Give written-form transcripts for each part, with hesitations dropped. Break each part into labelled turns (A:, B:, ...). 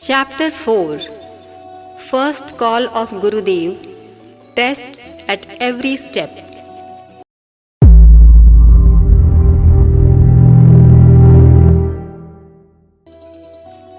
A: Chapter 4. First Call of Gurudev. Tests at every step.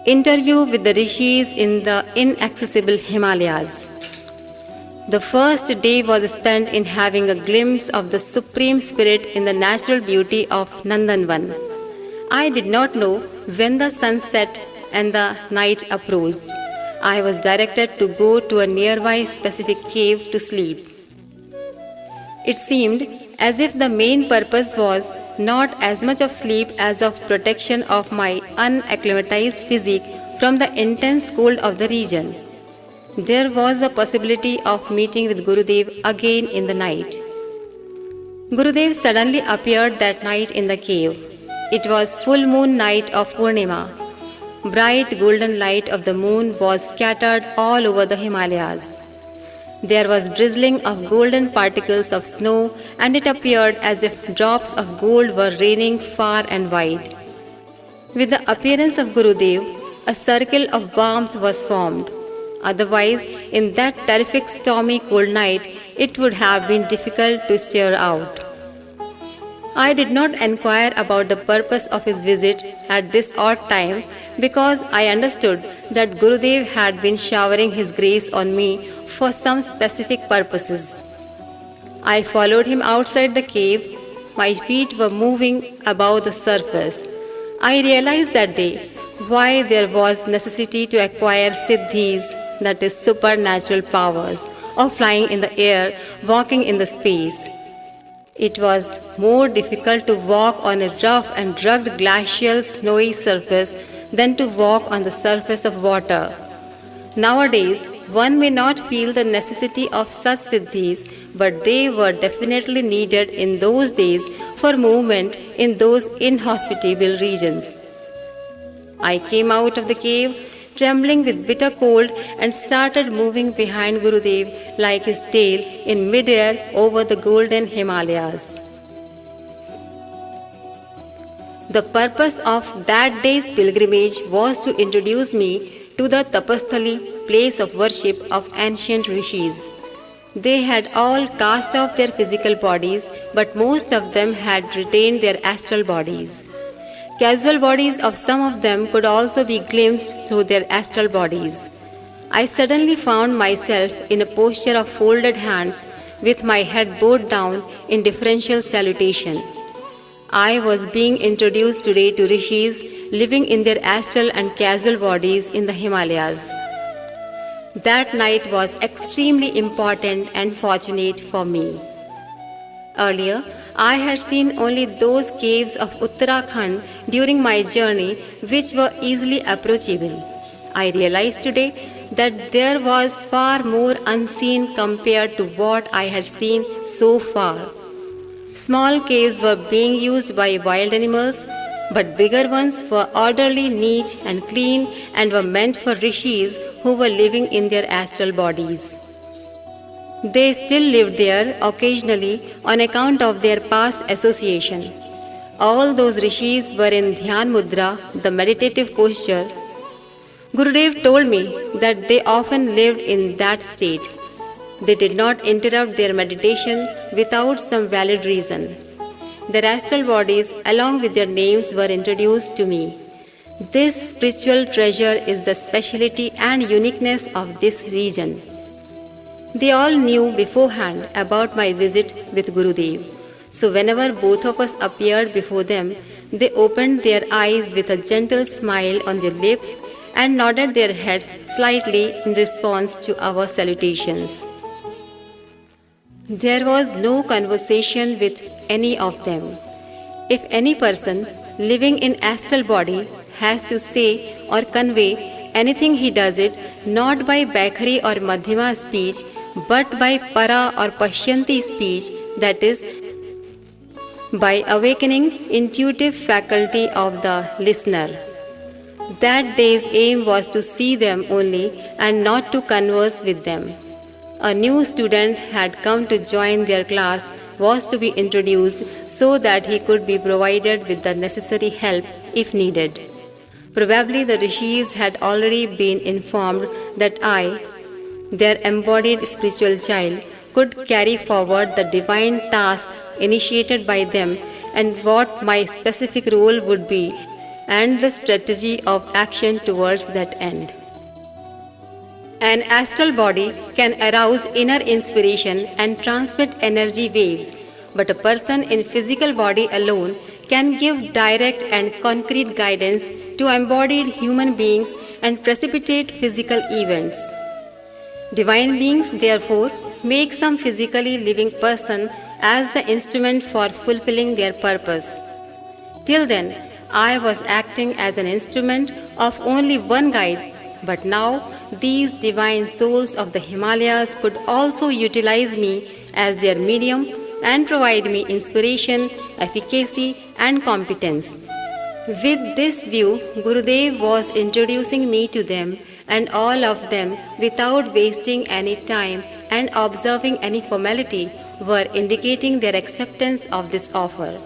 A: Interview with the Rishis in the inaccessible Himalayas. The first day was spent in having a glimpse of the Supreme Spirit in the natural beauty of Nandanvan. I did not know when the sun set and the night approached. I was directed to go to a nearby specific cave to sleep. It seemed as if the main purpose was not as much of sleep as of protection of my unacclimatized physique from the intense cold of the region. There was a possibility of meeting with Gurudev again in the night. Gurudev suddenly appeared that night in the cave. It was full moon night of Purnima. Bright golden light of the moon was scattered all over the Himalayas. There was drizzling of golden particles of snow, and it appeared as if drops of gold were raining far and wide. With the appearance of Gurudev, a circle of warmth was formed. Otherwise, in that terrific stormy cold night, it would have been difficult to stir out. I did not inquire about the purpose of his visit at this odd time because I understood that Gurudev had been showering his grace on me for some specific purposes. I followed him outside the cave. My feet were moving above the surface. I realized that day why there was necessity to acquire siddhis, that is supernatural powers, of flying in the air, walking in the space. It was more difficult to walk on a rough and rugged glacial snowy surface than to walk on the surface of water. Nowadays, one may not feel the necessity of such siddhis, but they were definitely needed in those days for movement in those inhospitable regions. I came out of the cave, trembling with bitter cold, and started moving behind Gurudev like his tail in mid-air over the golden Himalayas. The purpose of that day's pilgrimage was to introduce me to the Tapasthali, place of worship of ancient Rishis. They had all cast off their physical bodies, but most of them had retained their astral bodies. Casual bodies of some of them could also be glimpsed through their astral bodies. I suddenly found myself in a posture of folded hands with my head bowed down in deferential salutation. I was being introduced today to Rishis living in their astral and casual bodies in the Himalayas. That night was extremely important and fortunate for me. Earlier, I had seen only those caves of Uttarakhand during my journey which were easily approachable. I realized today that there was far more unseen compared to what I had seen so far. Small caves were being used by wild animals, but bigger ones were orderly, neat and clean and were meant for rishis who were living in their astral bodies. They still lived there occasionally on account of their past association. All those rishis were in Dhyan Mudra, the meditative posture. Gurudev told me that they often lived in that state. They did not interrupt their meditation without some valid reason. Their astral bodies, along with their names, were introduced to me. This spiritual treasure is the speciality and uniqueness of this region. They all knew beforehand about my visit with Gurudev. So whenever both of us appeared before them, they opened their eyes with a gentle smile on their lips and nodded their heads slightly in response to our salutations. There was no conversation with any of them. If any person living in astral body has to say or convey anything, he does it not by Baikhari or Madhyama speech, but by Para or Pashyanti speech, that is, by awakening intuitive faculty of the listener. That day's aim was to see them only and not to converse with them. A new student had come to join their class, was to be introduced so that he could be provided with the necessary help if needed. Probably the Rishis had already been informed that I, their embodied spiritual child, could carry forward the divine tasks initiated by them and what my specific role would be and the strategy of action towards that end. An astral body can arouse inner inspiration and transmit energy waves, but a person in physical body alone can give direct and concrete guidance to embodied human beings and precipitate physical events. Divine beings, therefore, make some physically living person as the instrument for fulfilling their purpose. Till then, I was acting as an instrument of only one guide, but now these divine souls of the Himalayas could also utilize me as their medium and provide me inspiration, efficacy, and competence. With this view, Gurudev was introducing me to them and all of them without wasting any time and observing any formality were indicating their acceptance of this offer.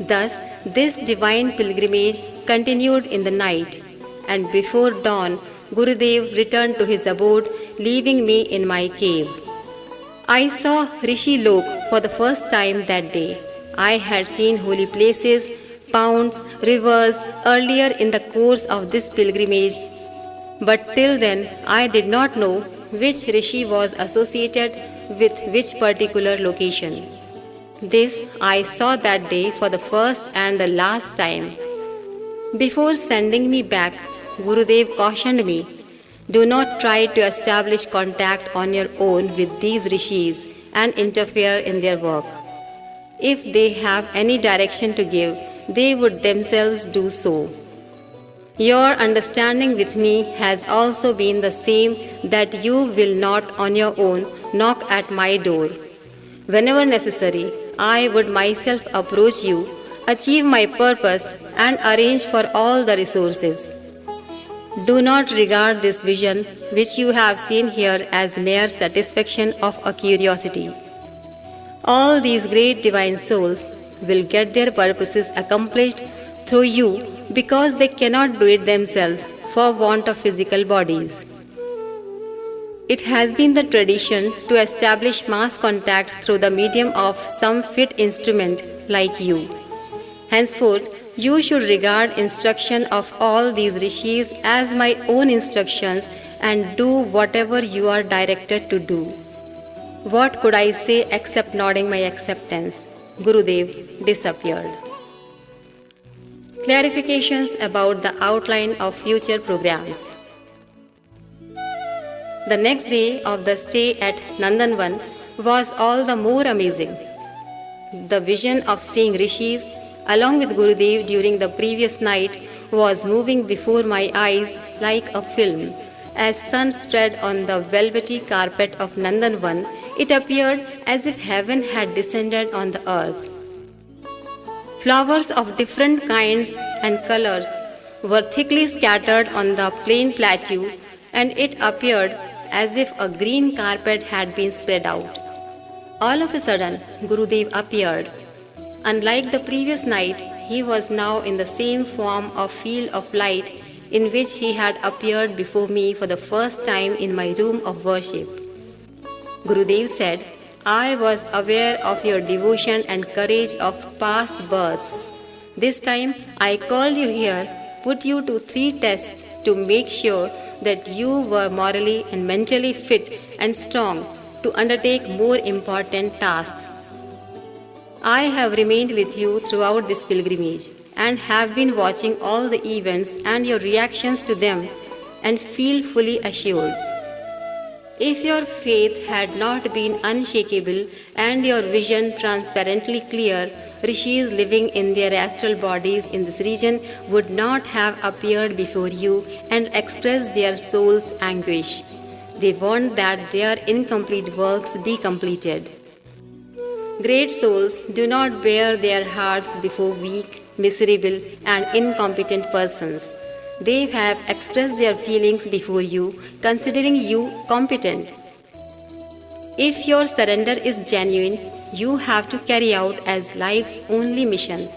A: Thus, this divine pilgrimage continued in the night, and before dawn, Gurudev returned to his abode, leaving me in my cave. I saw Rishi Lok for the first time that day. I had seen holy places, ponds, rivers earlier in the course of this pilgrimage, but till then I did not know which Rishi was associated with which particular location. This I saw that day for the first and the last time. Before sending me back, Gurudev cautioned me, do not try to establish contact on your own with these rishis and interfere in their work. If they have any direction to give, they would themselves do so. Your understanding with me has also been the same, that you will not on your own knock at my door. Whenever necessary, I would myself approach you, achieve my purpose, and arrange for all the resources. Do not regard this vision which you have seen here as mere satisfaction of a curiosity. All these great divine souls will get their purposes accomplished through you because they cannot do it themselves for want of physical bodies. It has been the tradition to establish mass contact through the medium of some fit instrument like you. Henceforth, you should regard instruction of all these rishis as my own instructions and do whatever you are directed to do. What could I say except nodding my acceptance? Gurudev disappeared. Clarifications about the outline of future programs. The next day of the stay at Nandanvan was all the more amazing. The vision of seeing rishis along with Gurudev during the previous night was moving before my eyes like a film. As sun spread on the velvety carpet of Nandanvan, it appeared as if heaven had descended on the earth. Flowers of different kinds and colors were thickly scattered on the plain plateau, and it appeared as if a green carpet had been spread out. All of a sudden, Gurudev appeared. Unlike the previous night, he was now in the same form of field of light in which he had appeared before me for the first time in my room of worship. Gurudev said, I was aware of your devotion and courage of past births. This time I called you here, put you to 3 tests to make sure that you were morally and mentally fit and strong to undertake more important tasks. I have remained with you throughout this pilgrimage and have been watching all the events and your reactions to them and feel fully assured. If your faith had not been unshakable and your vision transparently clear, rishis living in their astral bodies in this region would not have appeared before you and expressed their soul's anguish. They want that their incomplete works be completed. Great souls do not bare their hearts before weak, miserable, and incompetent persons. They have expressed their feelings before you, considering you competent. If your surrender is genuine, you have to carry out as life's only mission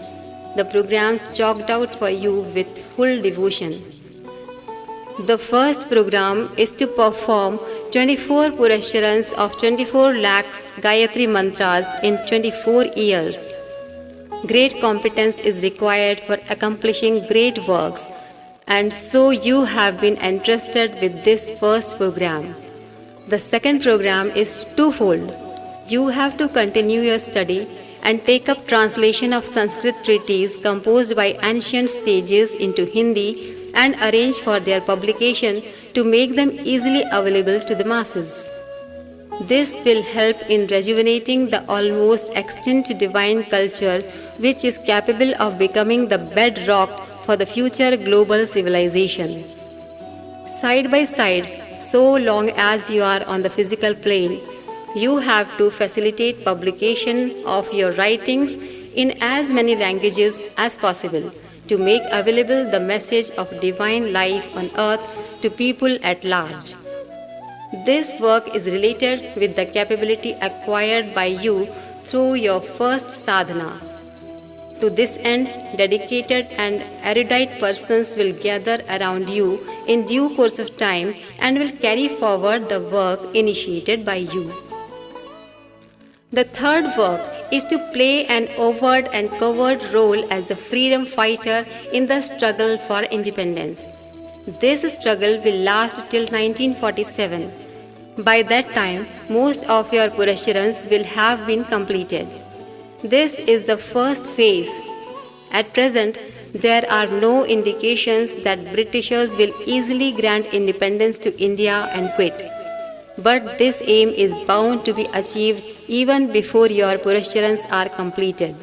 A: the programs chalked out for you with full devotion. The first program is to perform 24 Purasharans of 24 lakhs Gayatri mantras in 24 years. Great competence is required for accomplishing great works, and so you have been entrusted with this first program. The second program is twofold. You have to continue your study and take up translation of Sanskrit treatises composed by ancient sages into Hindi and arrange for their publication to make them easily available to the masses. This will help in rejuvenating the almost extinct divine culture which is capable of becoming the bedrock for the future global civilization. Side by side, so long as you are on the physical plane, you have to facilitate publication of your writings in as many languages as possible to make available the message of divine life on earth to people at large. This work is related with the capability acquired by you through your first sadhana. To this end, dedicated and erudite persons will gather around you in due course of time and will carry forward the work initiated by you. The third work is to play an overt and covert role as a freedom fighter in the struggle for independence. This struggle will last till 1947. By that time, most of your Purasharans will have been completed. This is the first phase. At present, there are no indications that Britishers will easily grant independence to India and quit. But this aim is bound to be achieved even before your Purasharans are completed.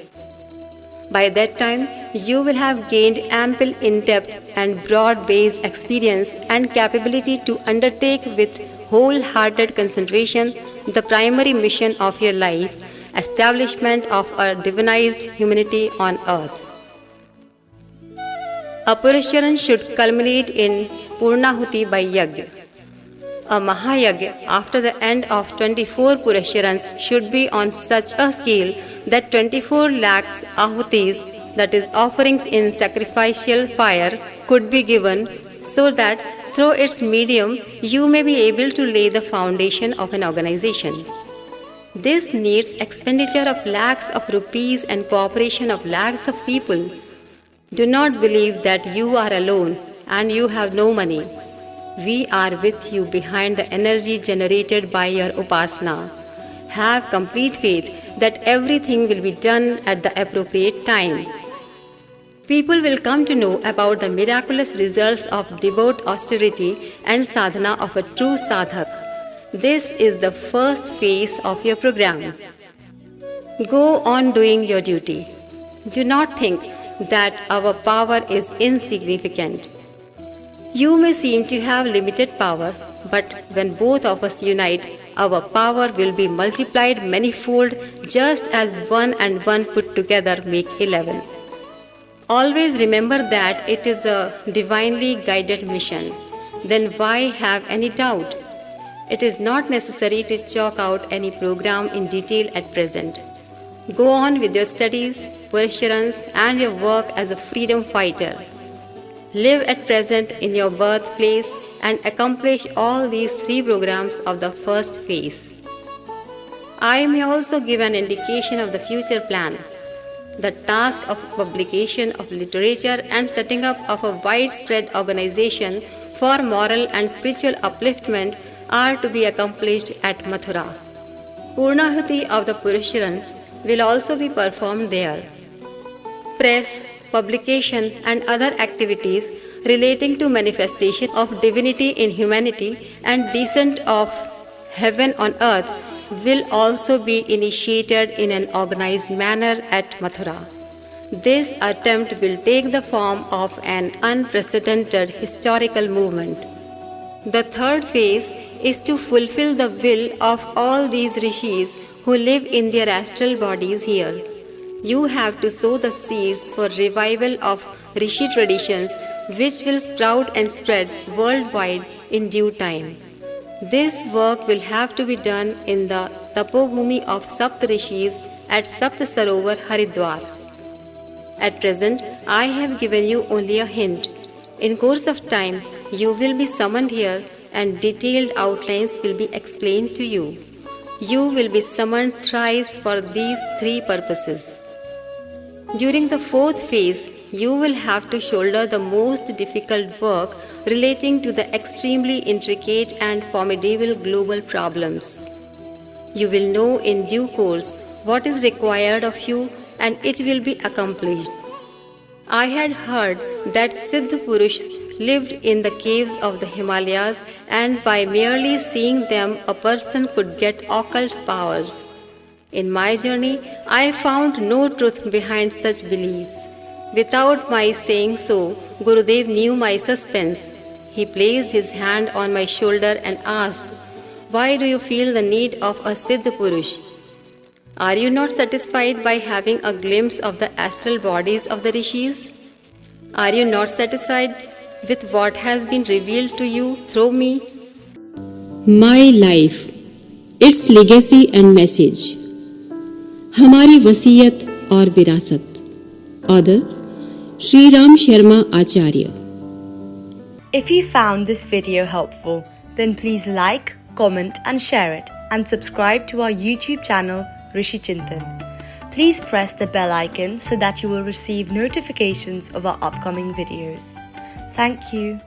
A: By that time, you will have gained ample in-depth and broad-based experience and capability to undertake with wholehearted concentration the primary mission of your life, establishment of a divinized humanity on earth. A Purasharan should culminate in Purnahuti by Yagya. A Mahayagya after the end of 24 Purasharans should be on such a scale that 24 lakhs ahutis, that is offerings in sacrificial fire, could be given so that through its medium you may be able to lay the foundation of an organization. This needs expenditure of lakhs of rupees and cooperation of lakhs of people. Do not believe that you are alone and you have no money. We are with you behind the energy generated by your upasana. Have complete faith that everything will be done at the appropriate time. People will come to know about the miraculous results of devout austerity and sadhana of a true sadhak. This is the first phase of your program. Go on doing your duty. Do not think that our power is insignificant. You may seem to have limited power, but when both of us unite, our power will be multiplied manifold, just as 1 and 1 put together make 11. Always remember that it is a divinely guided mission. Then why have any doubt? It is not necessary to chalk out any program in detail at present. Go on with your studies, Purasharans, and your work as a freedom fighter. Live at present in your birthplace and accomplish all these 3 programs of the first phase. I may also give an indication of the future plan. The task of publication of literature and setting up of a widespread organization for moral and spiritual upliftment are to be accomplished at Mathura. Purnahuti of the Purasharans will also be performed there. Press, publication and other activities relating to manifestation of divinity in humanity and descent of heaven on earth will also be initiated in an organized manner at Mathura. This attempt will take the form of an unprecedented historical movement. The third phase is to fulfill the will of all these rishis who live in their astral bodies here. You have to sow the seeds for revival of rishi traditions which will sprout and spread worldwide in due time. This work will have to be done in the Tapobhumi of Sapt Rishis at Sapt Sarovar, Haridwar. At present, I have given you only a hint. In course of time, you will be summoned here and detailed outlines will be explained to you. You will be summoned thrice for these 3 purposes. During the 4th phase, you will have to shoulder the most difficult work relating to the extremely intricate and formidable global problems. You will know in due course what is required of you and it will be accomplished. I had heard that Siddha Purush lived in the caves of the Himalayas and by merely seeing them a person could get occult powers. In my journey, I found no truth behind such beliefs. Without my saying so, Gurudev knew my suspense. He placed his hand on my shoulder and asked, "Why do you feel the need of a Siddha Purush? Are you not satisfied by having a glimpse of the astral bodies of the Rishis? Are you not satisfied with what has been revealed to you through me?"
B: My life, its legacy and message. Hamari Vasiyat और विरासत. Author PtShriramSharmaAcharya.
C: If you found this video helpful, then please like, comment and share it and subscribe to our YouTube channel Rishi Chintan. Please press the bell icon so that you will receive notifications of our upcoming videos. Thank you.